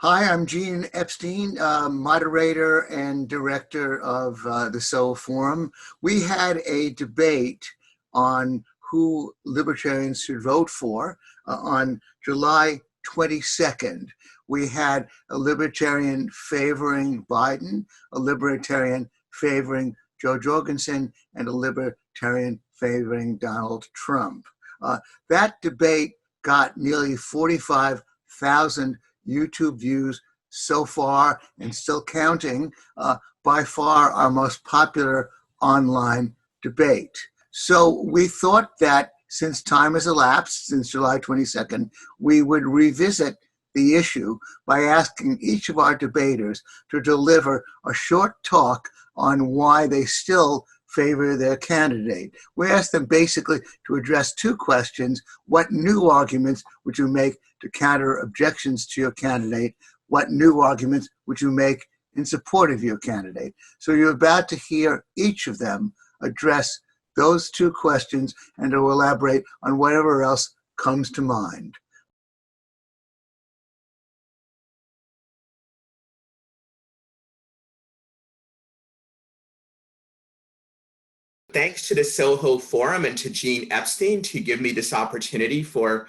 Hi, I'm Gene Epstein, moderator and director of the Soho Forum. We had a debate on who libertarians should vote for on July 22nd. We had a libertarian favoring Biden, a libertarian favoring Joe Jorgensen, and a libertarian favoring Donald Trump. That debate got nearly 45,000 YouTube views so far and still counting, by far our most popular online debate. So we thought that since time has elapsed, since July 22nd, we would revisit the issue by asking each of our debaters to deliver a short talk on why they still favor their candidate. We asked them basically to address two questions. What new arguments would you make to counter objections to your candidate? What new arguments would you make in support of your candidate? So you're about to hear each of them address those two questions and to elaborate on whatever else comes to mind. Thanks to the Soho Forum and to Gene Epstein to give me this opportunity to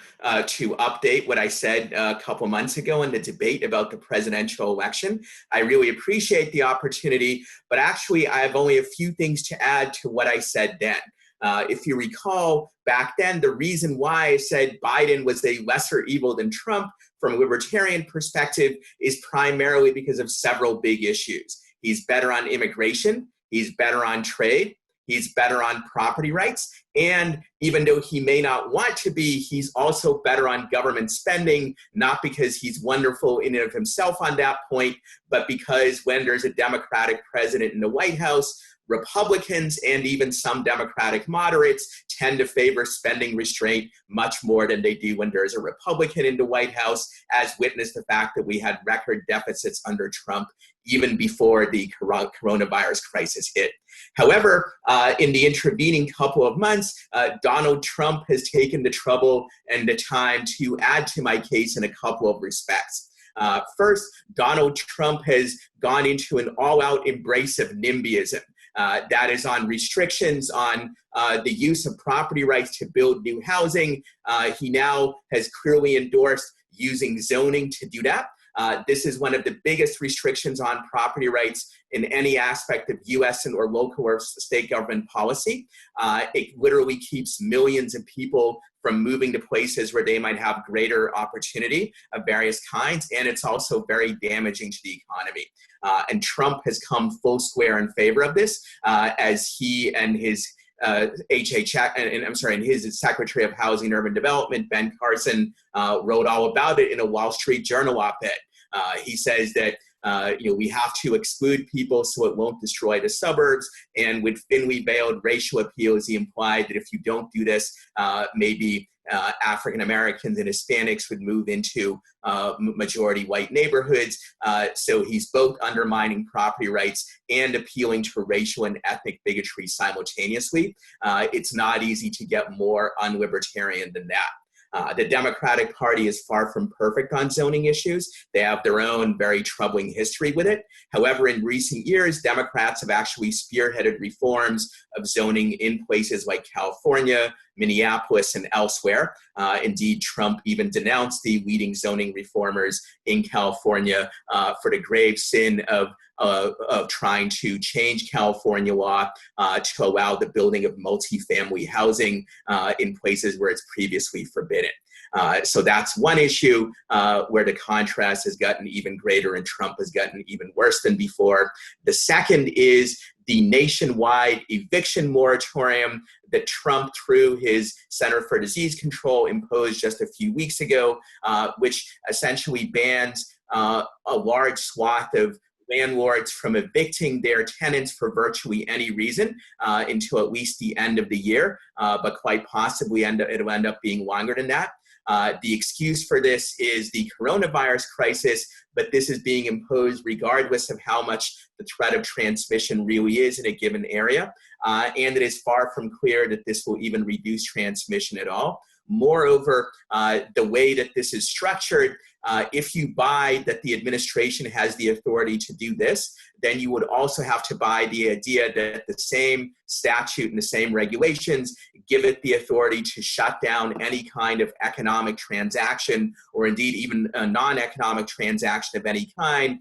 update what I said a couple months ago in the debate about the presidential election. I really appreciate the opportunity, but actually I have only a few things to add to what I said then. If you recall, back then, the reason why I said Biden was a lesser evil than Trump from a libertarian perspective is primarily because of several big issues. He's better on immigration, he's better on trade, he's better on property rights, and even though he may not want to be, he's also better on government spending, not because he's wonderful in and of himself on that point, but because when there's a Democratic president in the White House, Republicans and even some Democratic moderates tend to favor spending restraint much more than they do when there's a Republican in the White House, as witnessed the fact that we had record deficits under Trump even before the coronavirus crisis hit. However, in the intervening couple of months, Donald Trump has taken the trouble and the time to add to my case in a couple of respects. First, Donald Trump has gone into an all-out embrace of NIMBYism. That is on restrictions on the use of property rights to build new housing. He now has clearly endorsed using zoning to do that. This is one of the biggest restrictions on property rights in any aspect of U.S. and or local or state government policy. It literally keeps millions of people from moving to places where they might have greater opportunity of various kinds, and it's also very damaging to the economy. And Trump has come full square in favor of this, as he and his and his Secretary of Housing and Urban Development, Ben Carson, wrote all about it in a Wall Street Journal op-ed. He says that we have to exclude people so it won't destroy the suburbs. And with thinly veiled racial appeals, he implied that if you don't do this, maybe African Americans and Hispanics would move into majority white neighborhoods. So he's both undermining property rights and appealing to racial and ethnic bigotry simultaneously. It's not easy to get more unlibertarian than that. The Democratic Party is far from perfect on zoning issues. They have their own very troubling history with it. However, in recent years, Democrats have actually spearheaded reforms of zoning in places like California, Minneapolis, and elsewhere. Indeed, Trump even denounced the leading zoning reformers in California for the grave sin of trying to change California law to allow the building of multifamily housing in places where it's previously forbidden. So that's one issue where the contrast has gotten even greater and Trump has gotten even worse than before. The second is the nationwide eviction moratorium that Trump, through his Center for Disease Control, imposed just a few weeks ago, which essentially bans a large swath of landlords from evicting their tenants for virtually any reason until at least the end of the year, but quite possibly it'll end up being longer than that. The excuse for this is the coronavirus crisis, but this is being imposed regardless of how much the threat of transmission really is in a given area. And it is far from clear that this will even reduce transmission at all. Moreover, the way that this is structured, if you buy that the administration has the authority to do this, then you would also have to buy the idea that the same statute and the same regulations give it the authority to shut down any kind of economic transaction, or indeed even a non-economic transaction of any kind,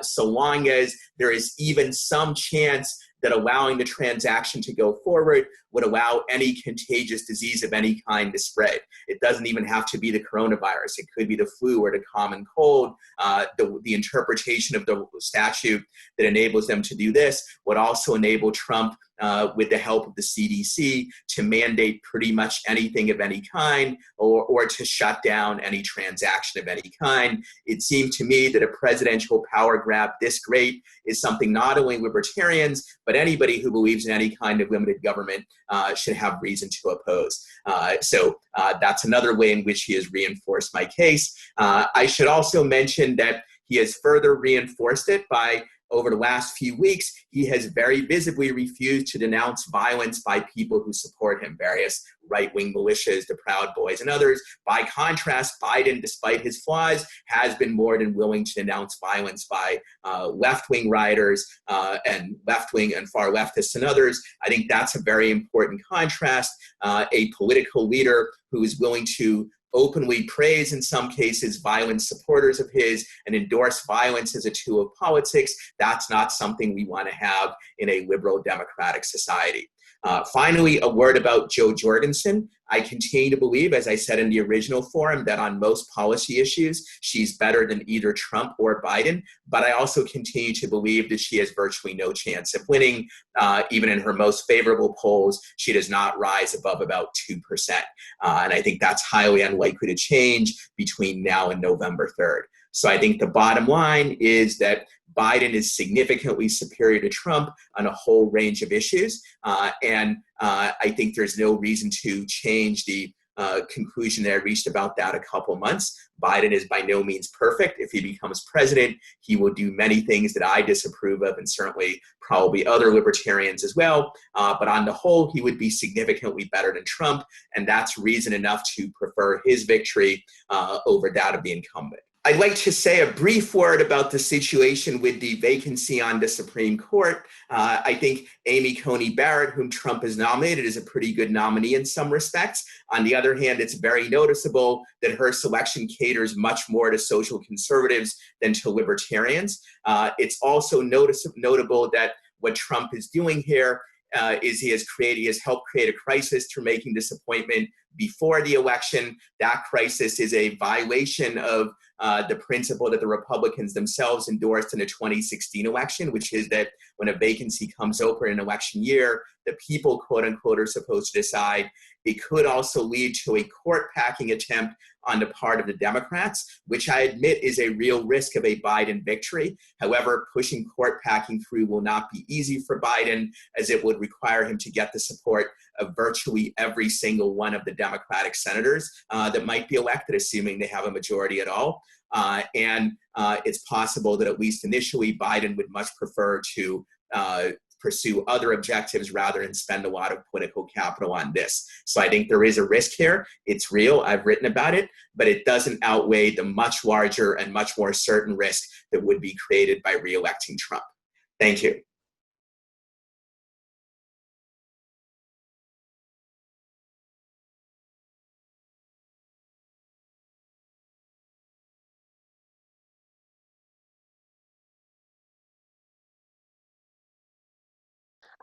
so long as there is even some chance that allowing the transaction to go forward would allow any contagious disease of any kind to spread. It doesn't even have to be the coronavirus. It could be the flu or the common cold. The interpretation of the statute that enables them to do this would also enable Trump, with the help of the CDC, to mandate pretty much anything of any kind, or to shut down any transaction of any kind. It seemed to me that a presidential power grab this great is something not only libertarians, but anybody who believes in any kind of limited government should have reason to oppose. So that's another way in which he has reinforced my case. I should also mention that he has further reinforced it by, over the last few weeks, he has very visibly refused to denounce violence by people who support him, various right-wing militias, the Proud Boys, and others. By contrast, Biden, despite his flaws, has been more than willing to denounce violence by left-wing rioters and left-wing and far leftists and others. I think that's a very important contrast. A political leader who is willing to openly praise, in some cases, violent supporters of his and endorse violence as a tool of politics, that's not something we want to have in a liberal democratic society. Finally, a word about Jo Jorgensen. I continue to believe, as I said in the original forum, that on most policy issues, she's better than either Trump or Biden, but I also continue to believe that she has virtually no chance of winning. Even in her most favorable polls, she does not rise above about 2%. And I think that's highly unlikely to change between now and November 3rd. So I think the bottom line is that Biden is significantly superior to Trump on a whole range of issues. And I think there's no reason to change the conclusion that I reached about that a couple months. Biden is by no means perfect. If he becomes president, he will do many things that I disapprove of, and certainly probably other libertarians as well. But on the whole, he would be significantly better than Trump. And that's reason enough to prefer his victory over that of the incumbent. I'd like to say a brief word about the situation with the vacancy on the Supreme Court. I think Amy Coney Barrett, whom Trump has nominated, is a pretty good nominee in some respects. On the other hand, it's very noticeable that her selection caters much more to social conservatives than to libertarians. It's also notable that what Trump is doing here is he has helped create a crisis through making this appointment before the election. That crisis is a violation of the principle that the Republicans themselves endorsed in the 2016 election, which is that when a vacancy comes open in an election year, the people, quote unquote, are supposed to decide. It could also lead to a court-packing attempt on the part of the Democrats, which I admit is a real risk of a Biden victory. However, pushing court-packing through will not be easy for Biden, as it would require him to get the support of virtually every single one of the Democratic senators that might be elected, assuming they have a majority at all. And it's possible that at least initially, Biden would much prefer to pursue other objectives rather than spend a lot of political capital on this. So I think there is a risk here. It's real. I've written about it, but it doesn't outweigh the much larger and much more certain risk that would be created by re-electing Trump. Thank you.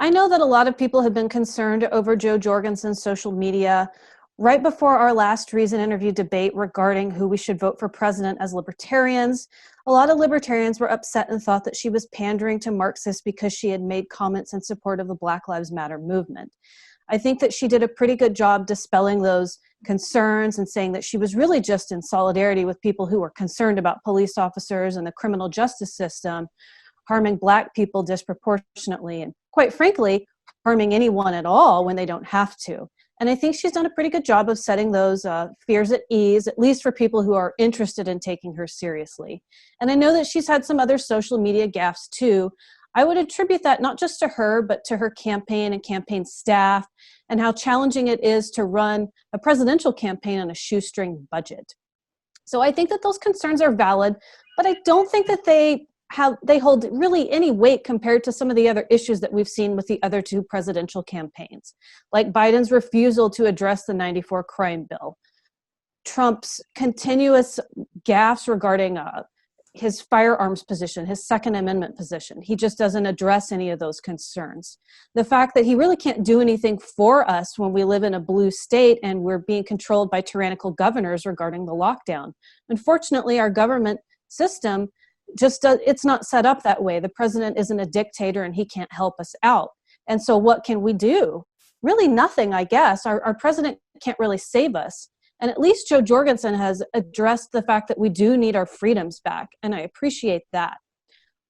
I know that a lot of people have been concerned over Jo Jorgensen's social media. Right before our last Reason interview debate regarding who we should vote for president as libertarians, a lot of libertarians were upset and thought that she was pandering to Marxists because she had made comments in support of the Black Lives Matter movement. I think that she did a pretty good job dispelling those concerns and saying that she was really just in solidarity with people who were concerned about police officers and the criminal justice system harming Black people disproportionately, and quite frankly, harming anyone at all when they don't have to. And I think she's done a pretty good job of setting those fears at ease, at least for people who are interested in taking her seriously. And I know that she's had some other social media gaffes too. I would attribute that not just to her, but to her campaign and campaign staff, and how challenging it is to run a presidential campaign on a shoestring budget. So I think that those concerns are valid, but I don't think that they hold really any weight compared to some of the other issues that we've seen with the other two presidential campaigns, like Biden's refusal to address the '94 crime bill, Trump's continuous gaffes regarding his firearms position, his Second Amendment position. He just doesn't address any of those concerns. The fact that he really can't do anything for us when we live in a blue state and we're being controlled by tyrannical governors regarding the lockdown. Unfortunately, our government system it's not set up that way. The president isn't a dictator and he can't help us out. And so what can we do? Really nothing, I guess. Our president can't really save us. And at least Joe Jorgensen has addressed the fact that we do need our freedoms back, and I appreciate that.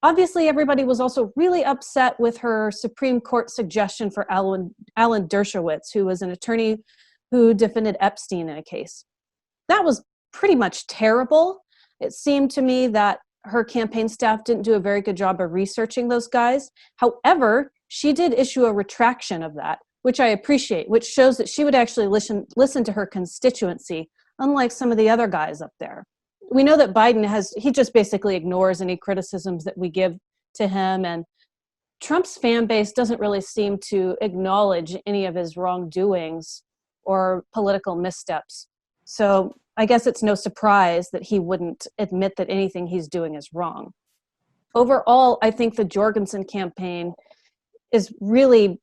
Obviously, everybody was also really upset with her Supreme Court suggestion for Alan Dershowitz, who was an attorney who defended Epstein in a case. That was pretty much terrible. It seemed to me that her campaign staff didn't do a very good job of researching those guys. However, she did issue a retraction of that, which I appreciate, which shows that she would actually listen to her constituency, unlike some of the other guys up there. We know that Biden he just basically ignores any criticisms that we give to him, and Trump's fan base doesn't really seem to acknowledge any of his wrongdoings or political missteps. So I guess it's no surprise that he wouldn't admit that anything he's doing is wrong. Overall, I think the Jorgensen campaign is really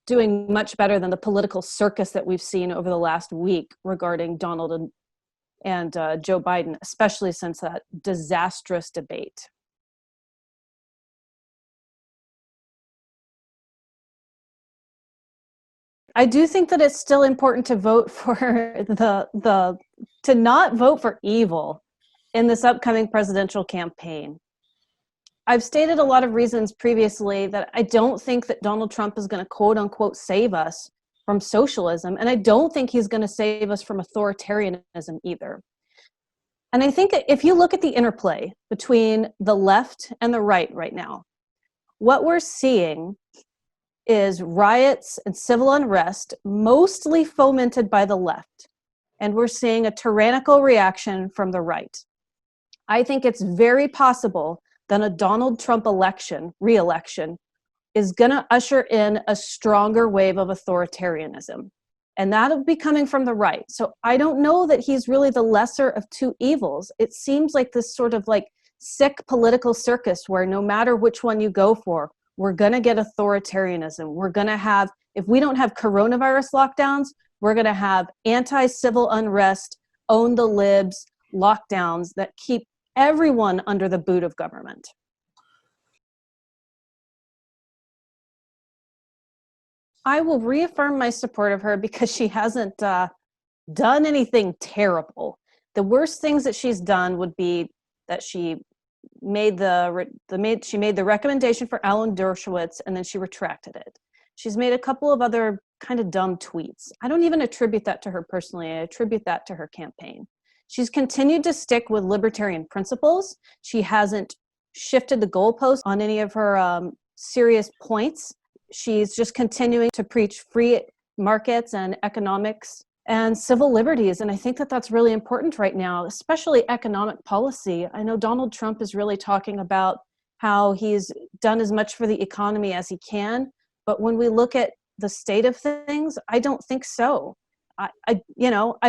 doing much better than the political circus that we've seen over the last week regarding Donald and Joe Biden, especially since that disastrous debate. I do think that it's still important to vote for to not vote for evil in this upcoming presidential campaign. I've stated a lot of reasons previously that I don't think that Donald Trump is going to quote unquote save us from socialism, and I don't think he's going to save us from authoritarianism either. And I think if you look at the interplay between the left and the right now, what we're seeing is riots and civil unrest, mostly fomented by the left. And we're seeing a tyrannical reaction from the right. I think it's very possible that a Donald Trump re-election, is going to usher in a stronger wave of authoritarianism. And that'll be coming from the right. So I don't know that he's really the lesser of two evils. It seems like this sort of like sick political circus where no matter which one you go for, we're going to get authoritarianism. We're going to have, if we don't have coronavirus lockdowns, we're going to have anti-civil unrest, own the libs lockdowns that keep everyone under the boot of government. I will reaffirm my support of her because she hasn't done anything terrible. The worst things that she's done would be that she made the recommendation for Alan Dershowitz and then she retracted it. She's made a couple of other kind of dumb tweets. I don't even attribute that to her personally. I attribute that to her campaign. She's continued to stick with libertarian principles. She hasn't shifted the goalposts on any of her serious points. She's just continuing to preach free markets and economics and civil liberties. And I think that that's really important right now, especially economic policy. I know Donald Trump is really talking about how he's done as much for the economy as he can. But when we look at the state of things, I don't think so. I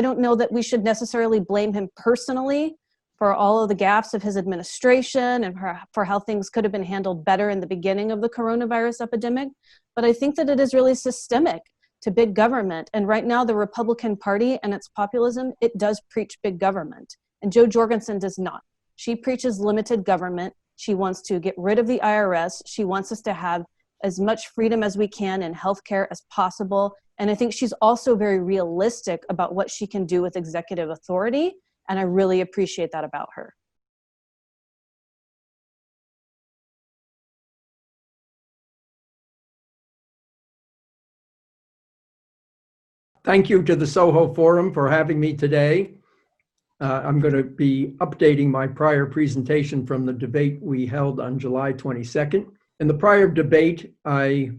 don't know that we should necessarily blame him personally for all of the gaffes of his administration and for how things could have been handled better in the beginning of the coronavirus epidemic. But I think that it is really systemic to big government. And right now, the Republican Party and its populism, it does preach big government. And Jo Jorgensen does not. She preaches limited government. She wants to get rid of the IRS. She wants us to have as much freedom as we can in healthcare as possible. And I think she's also very realistic about what she can do with executive authority. And I really appreciate that about her. Thank you to the Soho Forum for having me today. I'm going to be updating my prior presentation from the debate we held on July 22nd. In the prior debate, I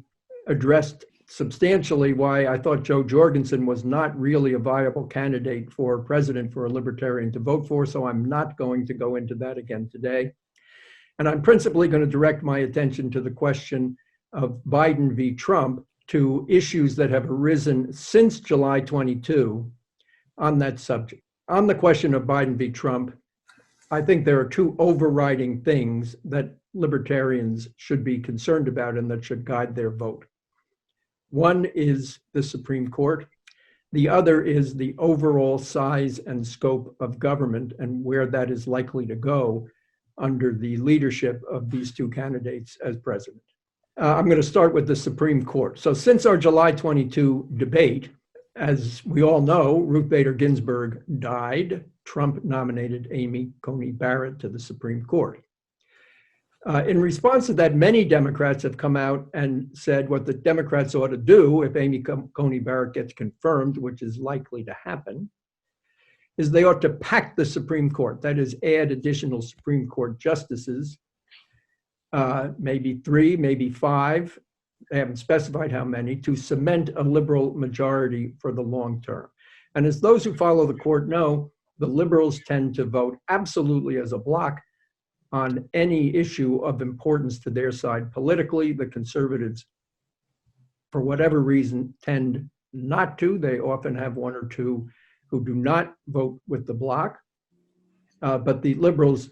addressed substantially why I thought Joe Jorgensen was not really a viable candidate for president for a Libertarian to vote for, so I'm not going to go into that again today. And I'm principally going to direct my attention to the question of Biden v. Trump, to issues that have arisen since July 22 on that subject. On the question of Biden v. Trump, I think there are two overriding things that libertarians should be concerned about and that should guide their vote. One is the Supreme Court. The other is the overall size and scope of government and where that is likely to go under the leadership of these two candidates as president. I'm going to start with the Supreme Court. So since our July 22 debate, as we all know, Ruth Bader Ginsburg died. Trump nominated Amy Coney Barrett to the Supreme Court. In response to that, many Democrats have come out and said what the Democrats ought to do if Amy Coney Barrett gets confirmed, which is likely to happen, is they ought to pack the Supreme Court. That is, add additional Supreme Court justices, maybe 3, maybe 5, they haven't specified how many, to cement a liberal majority for the long term. And as those who follow the court know, the liberals tend to vote absolutely as a bloc on any issue of importance to their side politically. The conservatives, for whatever reason, tend not to. They often have 1 or 2 who do not vote with the bloc, but the liberals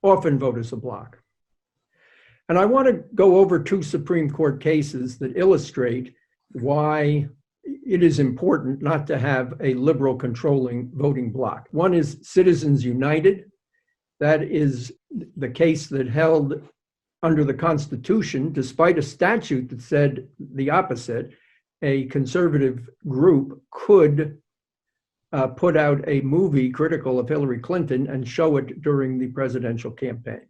often vote as a bloc. And I want to go over 2 Supreme Court cases that illustrate why it is important not to have a liberal controlling voting bloc. One is Citizens United. That is the case that held under the Constitution, despite a statute that said the opposite, a conservative group could put out a movie critical of Hillary Clinton and show it during the presidential campaign.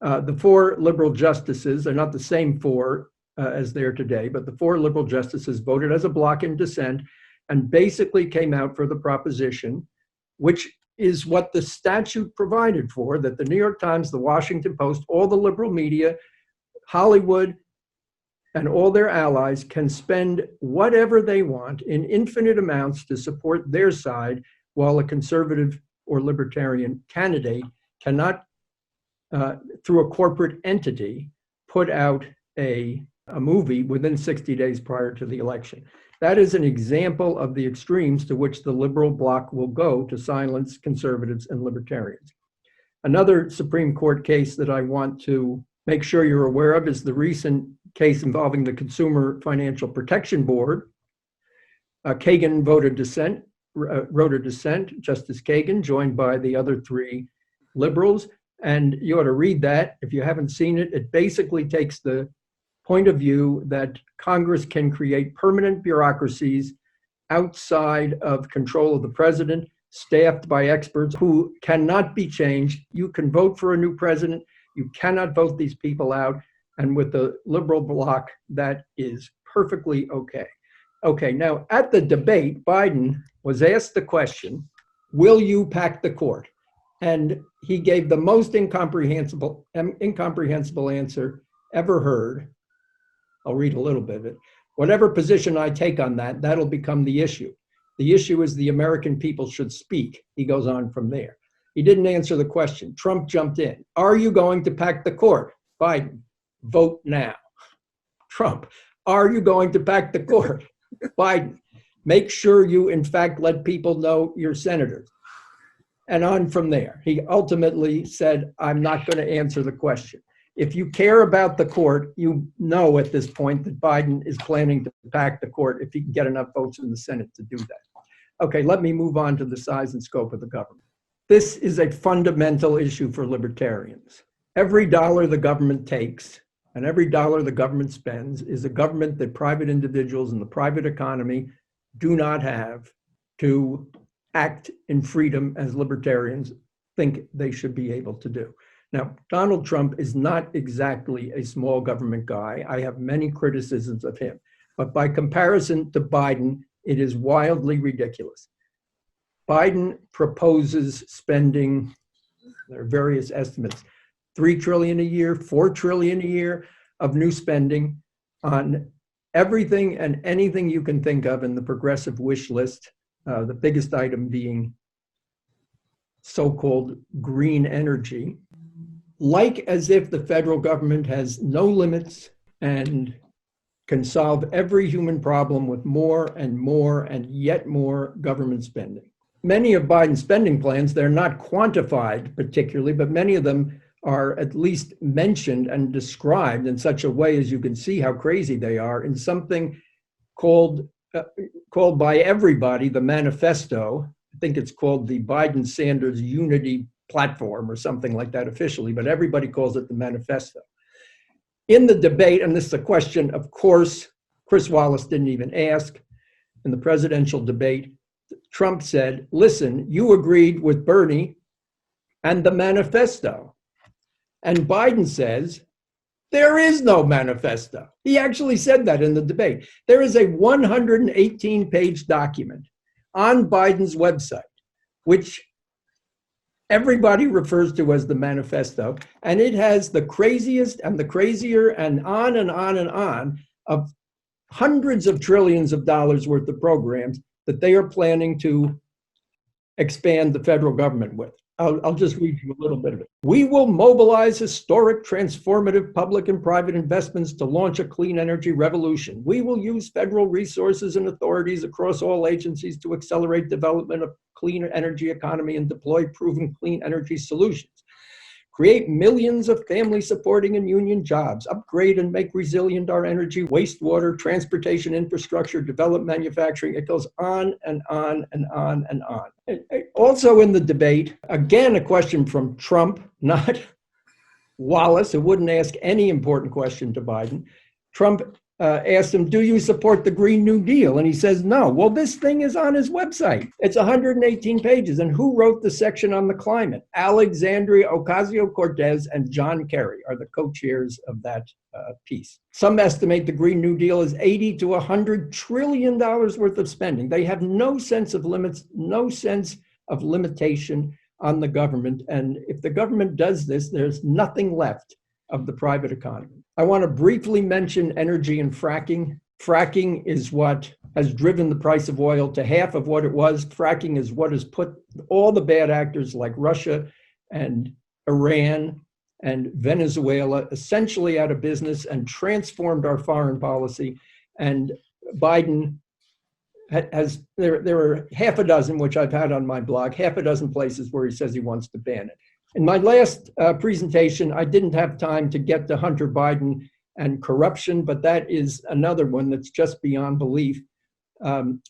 The 4 liberal justices are not the same 4 as they are today, but the 4 liberal justices voted as a bloc in dissent and basically came out for the proposition, which is what the statute provided for, that the New York Times, the Washington Post, all the liberal media, Hollywood, and all their allies can spend whatever they want in infinite amounts to support their side, while a conservative or libertarian candidate cannot, through a corporate entity, put out a movie within 60 days prior to the election. That is an example of the extremes to which the liberal bloc will go to silence conservatives and libertarians. Another Supreme Court case that I want to make sure you're aware of is the recent case involving the Consumer Financial Protection Board. Kagan wrote a dissent, Justice Kagan, joined by the other 3 liberals. And you ought to read that. If you haven't seen it, it basically takes the point of view that Congress can create permanent bureaucracies outside of control of the president, staffed by experts who cannot be changed. You can vote for a new president. You cannot vote these people out. And with the liberal bloc, that is perfectly okay. Okay, now at the debate, Biden was asked the question, will you pack the court? And he gave the most incomprehensible answer ever heard. I'll read a little bit of it. Whatever position I take on that, that'll become the issue. The issue is the American people should speak. He goes on from there. He didn't answer the question. Trump jumped in. Are you going to pack the court? Biden, vote now. Trump, are you going to pack the court? Biden, make sure you in fact let people know you're senators. And on from there. He ultimately said, I'm not going to answer the question. If you care about the court, you know at this point that Biden is planning to pack the court if he can get enough votes in the Senate to do that. Okay, let me move on to the size and scope of the government. This is a fundamental issue for libertarians. Every dollar the government takes and every dollar the government spends is a government that private individuals in the private economy do not have to act in freedom as libertarians think they should be able to do. Now, Donald Trump is not exactly a small government guy. I have many criticisms of him, but by comparison to Biden, it is wildly ridiculous. Biden proposes spending, there are various estimates, $3 trillion a year, $4 trillion a year of new spending on everything and anything you can think of in the progressive wish list, the biggest item being so-called green energy, like as if the federal government has no limits and can solve every human problem with more and more and yet more government spending. Many of Biden's spending plans, they're not quantified particularly, but many of them are at least mentioned and described in such a way as you can see how crazy they are in something called by everybody the manifesto. I think it's called the Biden-Sanders Unity Platform or something like that officially, but everybody calls it the manifesto. In the debate, and this is a question, of course, Chris Wallace didn't even ask, in the presidential debate, Trump said, listen, you agreed with Bernie and the manifesto. And Biden says, there is no manifesto. He actually said that in the debate. There is a 118-page document on Biden's website, which everybody refers to as the manifesto, and it has the craziest and the crazier and on and on and on of hundreds of trillions of dollars worth of programs that they are planning to expand the federal government with. I'll just read you a little bit of it. We will mobilize historic, transformative public and private investments to launch a clean energy revolution. We will use federal resources and authorities across all agencies to accelerate development of clean energy economy and deploy proven clean energy solutions. Create millions of family-supporting and union jobs, upgrade and make resilient our energy, wastewater, transportation infrastructure, develop manufacturing. It goes on and on and on and on. Also in the debate, again, a question from Trump, not Wallace, who wouldn't ask any important question to Biden. Trump asked him, do you support the Green New Deal? And he says, no. Well, this thing is on his website. It's 118 pages. And who wrote the section on the climate? Alexandria Ocasio-Cortez and John Kerry are the co-chairs of that piece. Some estimate the Green New Deal is $80 to $100 trillion worth of spending. They have no sense of limits, no sense of limitation on the government. And if the government does this, there's nothing left of the private economy. I want to briefly mention energy and fracking. Fracking is what has driven the price of oil to half of what it was. Fracking is what has put all the bad actors like Russia and Iran and Venezuela essentially out of business and transformed our foreign policy. And Biden has, there are half a dozen, which I've had on my blog, half a dozen places where he says he wants to ban it. In my last presentation, I didn't have time to get to Hunter Biden and corruption, but that is another one that's just beyond belief. And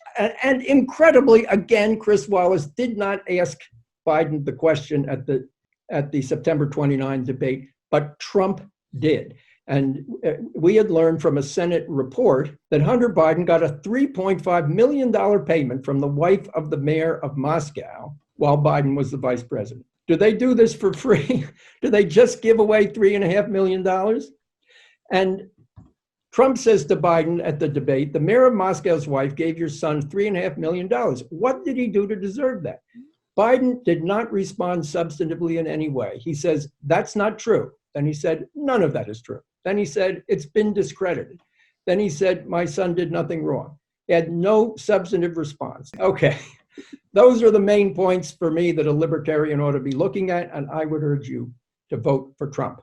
incredibly, again, Chris Wallace did not ask Biden the question at the September 29 debate, but Trump did. And we had learned from a Senate report that Hunter Biden got a $3.5 million payment from the wife of the mayor of Moscow while Biden was the vice president. Do they do this for free? Do they just give away $3.5 million? And Trump says to Biden at the debate, the mayor of Moscow's wife gave your son $3.5 million. What did he do to deserve that? Biden did not respond substantively in any way. He says, that's not true. Then he said, none of that is true. Then he said, it's been discredited. Then he said, my son did nothing wrong. He had no substantive response. Okay. Those are the main points for me that a libertarian ought to be looking at, and I would urge you to vote for Trump.